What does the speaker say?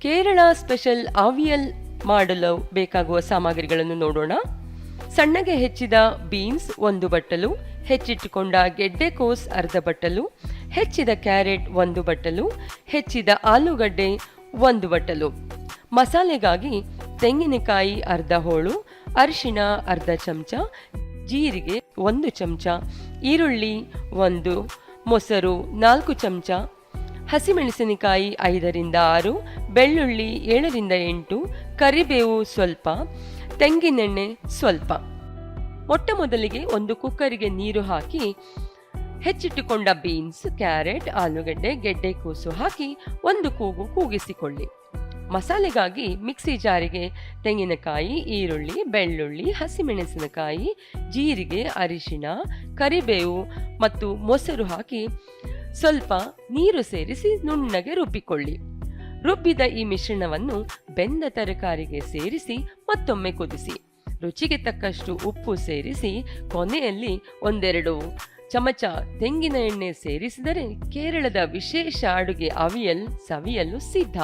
Kerala special ಆವಿಯಲ್ ಮಾಡಲು ಬೇಕಾಗುವ ಸಾಮಗ್ರಿಗಳನ್ನು ನೋಡೋಣ. ಸಣ್ಣಗೆ ಹೆಚ್ಚಿದ ಬೀನ್ಸ್ 1 ಬಟ್ಟಲು, ಹೆಚ್ಚಿಟ್ಟುಕೊಂಡ ಗೆಡ್ಡೆಕೋಸ್ ಅರ್ಧ ಬಟ್ಟಲು, ಹೆಚ್ಚಿದ ಕ್ಯಾರೆಟ್ 1 ಬಟ್ಟಲು, ಹೆಚ್ಚಿದ ಆಲೂಗಡ್ಡೆ 1 ಬಟ್ಟಲು. ಮಸಾಲೆಗಾಗಿ ತೆಂಗಿನಕಾಯಿ ಅರ್ಧ ಹೋಳು, ಅರಿಶಿಣ ಅರ್ಧ ಚಮಚ, ಜೀರಿಗೆ 1 ಚಮಚ, ಈರುಳ್ಳಿ 1, ಮೊಸರು 4 ಚಮಚ, ಹಸಿಮೆಣಸಿನಕಾಯಿ 5ರಿಂದ 6, ಬೆಳ್ಳುಳ್ಳಿ 7ರಿಂದ 8, ಕರಿಬೇವು ಸ್ವಲ್ಪ, ತೆಂಗಿನೆಣ್ಣೆ ಸ್ವಲ್ಪ. ಮೊಟ್ಟ ಮೊದಲಿಗೆ ಒಂದು ಕುಕ್ಕರಿಗೆ ನೀರು ಹಾಕಿ ಹೆಚ್ಚಿಟ್ಟುಕೊಂಡ ಬೀನ್ಸ್, ಕ್ಯಾರೆಟ್, ಆಲೂಗಡ್ಡೆ, ಗೆಡ್ಡೆಕೋಸು ಹಾಕಿ 1 ಕೂಗು ಕೂಗಿಸಿಕೊಳ್ಳಿ. ಮಸಾಲೆಗಾಗಿ ಮಿಕ್ಸಿ ಜಾರಿಗೆ ತೆಂಗಿನಕಾಯಿ, ಈರುಳ್ಳಿ, ಬೆಳ್ಳುಳ್ಳಿ, ಹಸಿಮೆಣಸಿನಕಾಯಿ, ಜೀರಿಗೆ, ಅರಿಶಿಣ, ಕರಿಬೇವು ಮತ್ತು ಮೊಸರು ಹಾಕಿ ಸ್ವಲ್ಪ ನೀರು ಸೇರಿಸಿ ನುಣ್ಣಗೆ ರುಬ್ಬಿಕೊಳ್ಳಿ. ರುಬ್ಬಿದ ಈ ಮಿಶ್ರಣವನ್ನು ಬೆಂದ ತರಕಾರಿಗೆ ಸೇರಿಸಿ ಮತ್ತೊಮ್ಮೆ ಕುದಿಸಿ. ರುಚಿಗೆ ತಕ್ಕಷ್ಟು ಉಪ್ಪು ಸೇರಿಸಿ ಕೊನೆಯಲ್ಲಿ 1-2 ಚಮಚ ತೆಂಗಿನ ಎಣ್ಣೆ ಸೇರಿಸಿದರೆ ಕೇರಳದ ವಿಶೇಷ ಅಡುಗೆ ಅವಿಯಲ್ ಸವಿಯಲು ಸಿದ್ಧ.